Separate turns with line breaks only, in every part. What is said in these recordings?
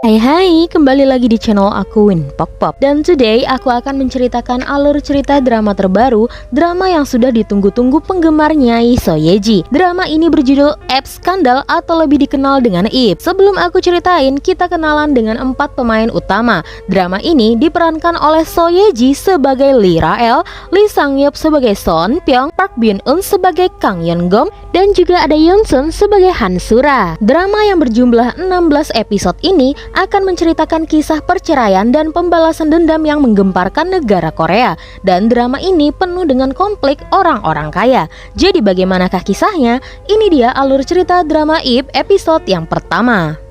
Hai, kembali lagi di channel aku Win Pop Pop. Dan today aku akan menceritakan alur cerita drama terbaru, drama yang sudah ditunggu-tunggu penggemar Nyai Soyeji. Drama ini berjudul Ep Skandal atau lebih dikenal dengan Ip. Sebelum aku ceritain, kita kenalan dengan 4 pemain utama. Drama ini diperankan oleh Soyeji sebagai Lee Rael, Lee Sang-yup sebagai Son Pyong, Park Bin-eun sebagai Kang Yeon-gom, dan juga ada Yoon-sun sebagai Han Sura. Drama yang berjumlah 16 episode ini akan menceritakan kisah perceraian dan pembalasan dendam yang menggemparkan negara Korea. Dan drama ini penuh dengan konflik orang-orang kaya. Jadi bagaimanakah kisahnya? Ini dia alur cerita drama Ip episode yang pertama.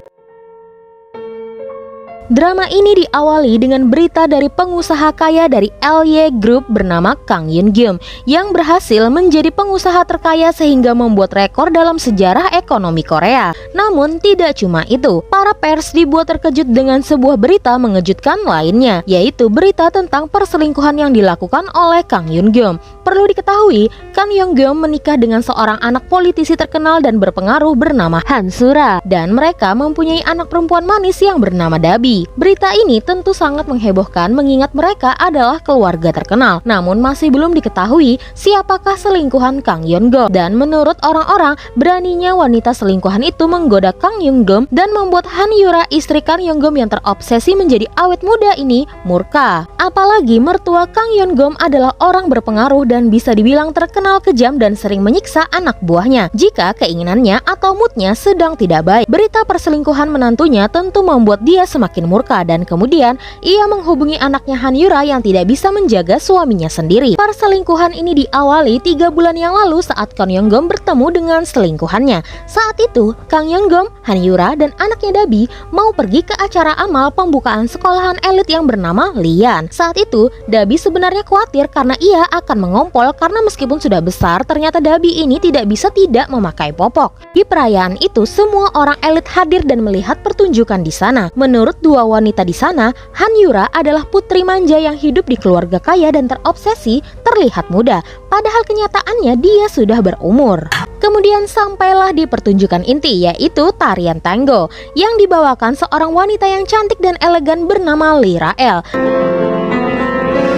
Drama ini diawali dengan berita dari pengusaha kaya dari LY Group bernama Kang Yeon-gum yang berhasil menjadi pengusaha terkaya sehingga membuat rekor dalam sejarah ekonomi Korea. Namun tidak cuma itu, para pers dibuat terkejut dengan sebuah berita mengejutkan lainnya, yaitu berita tentang perselingkuhan yang dilakukan oleh Kang Yeon-gum. Perlu diketahui, Kang Yeon-gum menikah dengan seorang anak politisi terkenal dan berpengaruh bernama Han Sura, dan mereka mempunyai anak perempuan manis yang bernama Dabi. Berita ini tentu sangat menghebohkan mengingat mereka adalah keluarga terkenal. Namun masih belum diketahui siapakah selingkuhan Kang Yeon-gum. Dan menurut orang-orang, beraninya wanita selingkuhan itu menggoda Kang Yeon-gum dan membuat Han Yura, istri Kang Yeon-gum yang terobsesi menjadi awet muda ini, murka. Apalagi mertua Kang Yeon-gum adalah orang berpengaruh dan bisa dibilang terkenal kejam dan sering menyiksa anak buahnya jika keinginannya atau moodnya sedang tidak baik. Berita perselingkuhan menantunya tentu membuat dia semakin murka dan kemudian ia menghubungi anaknya Han Yura yang tidak bisa menjaga suaminya sendiri. Perselingkuhan ini diawali 3 bulan yang lalu saat Kang Yeon-gum bertemu dengan selingkuhannya. Saat itu Kang Yeon-gum, Han Yura, dan anaknya Dabi mau pergi ke acara amal pembukaan sekolahan elit yang bernama Lian. Saat itu Dabi sebenarnya khawatir karena ia akan mengompol karena meskipun sudah besar ternyata Dabi ini tidak bisa tidak memakai popok. Di perayaan itu semua orang elit hadir dan melihat pertunjukan di sana. Menurut dua wanita di sana, Han Yura adalah putri manja yang hidup di keluarga kaya dan terobsesi terlihat muda, padahal kenyataannya dia sudah berumur. Kemudian sampailah di pertunjukan inti, yaitu tarian tango yang dibawakan seorang wanita yang cantik dan elegan bernama Lee Rael.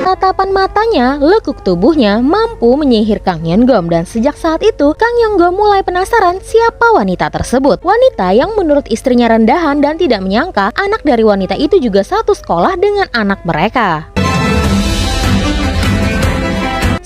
Tatapan matanya, lekuk tubuhnya mampu menyihir Kang Yeon-gum, dan sejak saat itu Kang Yeon-gum mulai penasaran siapa wanita tersebut. Wanita yang menurut istrinya rendahan dan tidak menyangka anak dari wanita itu juga satu sekolah dengan anak mereka.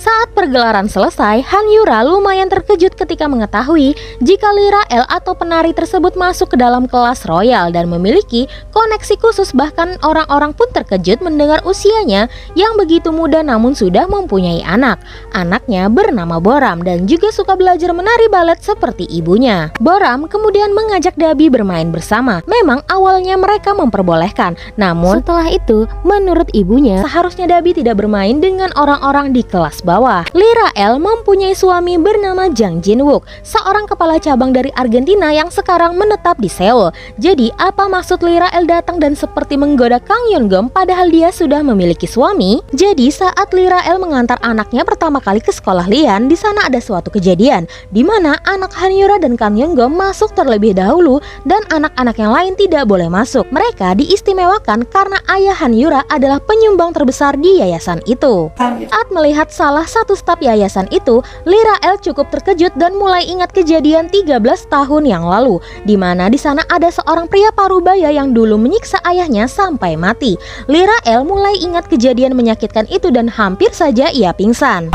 Saat pergelaran selesai, Han Yura lumayan terkejut ketika mengetahui jika Lee Rael atau penari tersebut masuk ke dalam kelas royal dan memiliki koneksi khusus. Bahkan orang-orang pun terkejut mendengar usianya yang begitu muda namun sudah mempunyai anak. Anaknya bernama Boram dan juga suka belajar menari balet seperti ibunya. Boram kemudian mengajak Dabi bermain bersama. Memang awalnya mereka memperbolehkan, namun setelah itu menurut ibunya seharusnya Dabi tidak bermain dengan orang-orang di kelas bawah. Lee Rael mempunyai suami bernama Jang Jin-wook, seorang kepala cabang dari Argentina yang sekarang menetap di Seoul. Jadi apa maksud Lee Rael datang dan seperti menggoda Kang Yeon-gum padahal dia sudah memiliki suami? Jadi saat Lee Rael mengantar anaknya pertama kali ke sekolah Lian, di sana ada suatu kejadian di mana anak Han Yura dan Kang Yeon-gum masuk terlebih dahulu dan anak-anak yang lain tidak boleh masuk. Mereka diistimewakan karena ayah Han Yura adalah penyumbang terbesar di yayasan itu. Saat melihat salah satu staf yayasan itu, Lee Rael cukup terkejut dan mulai ingat kejadian 13 tahun yang lalu, di mana di sana ada seorang pria parubaya yang dulu menyiksa ayahnya sampai mati. Lee Rael mulai ingat kejadian menyakitkan itu dan hampir saja ia pingsan.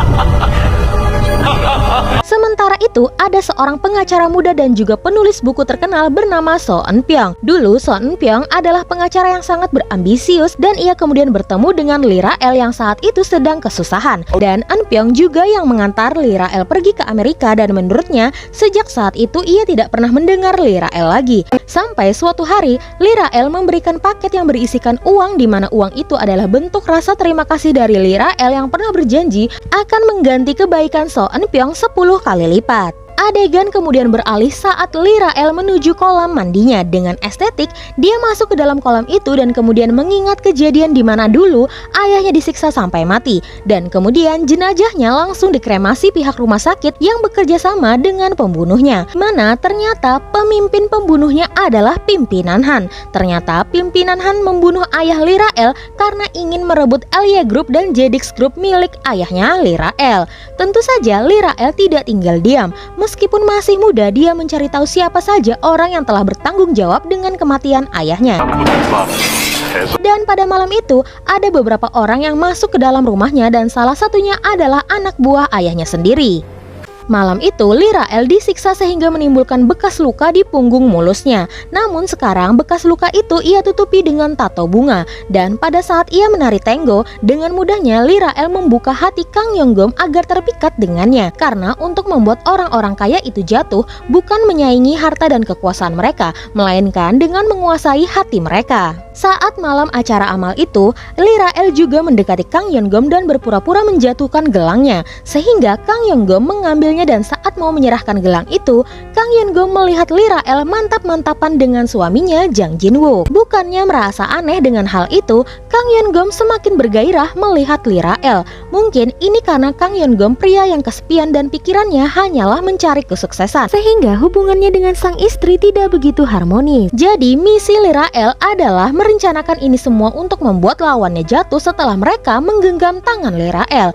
Sementara itu, ada seorang pengacara muda dan juga penulis buku terkenal bernama So Eun-pyong. Dulu So Eun-pyong adalah pengacara yang sangat berambisius dan ia kemudian bertemu dengan Lee Rael yang saat itu sedang kesusahan. Dan Eun-pyong juga yang mengantar Lee Rael pergi ke Amerika dan menurutnya sejak saat itu ia tidak pernah mendengar Lee Rael lagi. Sampai suatu hari Lee Rael memberikan paket yang berisikan uang, di mana uang itu adalah bentuk rasa terima kasih dari Lee Rael yang pernah berjanji akan mengganti kebaikan So Eun-pyong 10 kali lipat. Adegan kemudian beralih saat Lirael menuju kolam mandinya. Dengan estetik, dia masuk ke dalam kolam itu dan kemudian mengingat kejadian di mana dulu ayahnya disiksa sampai mati. Dan kemudian jenazahnya langsung dikremasi pihak rumah sakit yang bekerja sama dengan pembunuhnya. Mana ternyata pemimpin pembunuhnya adalah pimpinan Han. Ternyata pimpinan Han membunuh ayah Lirael karena ingin merebut Elye Group dan Jedix Group milik ayahnya Lirael. Tentu saja Lirael tidak tinggal diam. Meskipun masih muda, dia mencari tahu siapa saja orang yang telah bertanggung jawab dengan kematian ayahnya. Dan pada malam itu, ada beberapa orang yang masuk ke dalam rumahnya dan salah satunya adalah anak buah ayahnya sendiri. Malam itu, Lirael disiksa sehingga menimbulkan bekas luka di punggung mulusnya. Namun sekarang bekas luka itu ia tutupi dengan tato bunga. Dan pada saat ia menari tango, dengan mudahnya Lirael membuka hati Kang Yeonggum agar terpikat dengannya. Karena untuk membuat orang-orang kaya itu jatuh, bukan menyaingi harta dan kekuasaan mereka, melainkan dengan menguasai hati mereka. Saat malam acara amal itu, Lirael juga mendekati Kang Yeonggum dan berpura-pura menjatuhkan gelangnya. Sehingga Kang Yeonggum mengambilnya dan saat mau menyerahkan gelang itu, Kang Yeonggum melihat Lirael mantap-mantapan dengan suaminya Jang Jinwoo. Bukannya merasa aneh dengan hal itu, Kang Yeonggum semakin bergairah melihat Lirael. Mungkin ini karena Kang Yeonggum pria yang kesepian dan pikirannya hanyalah mencari kesuksesan, sehingga hubungannya dengan sang istri tidak begitu harmonis. Jadi misi Lirael adalah merencanakan ini semua untuk membuat lawannya jatuh setelah mereka menggenggam tangan Lirael.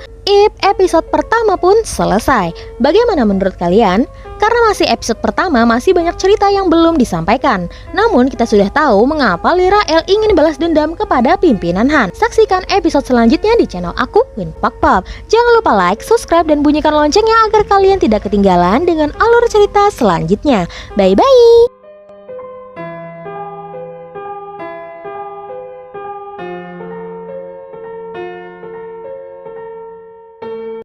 Episode pertama pun selesai. Bagaimana menurut kalian? Karena masih episode pertama, masih banyak cerita yang belum disampaikan. Namun kita sudah tahu mengapa Lirael ingin balas dendam kepada pimpinan Han. Saksikan episode selanjutnya di channel aku, WinPokPop. Jangan lupa like, subscribe, dan bunyikan loncengnya agar kalian tidak ketinggalan dengan alur cerita selanjutnya. Bye-bye!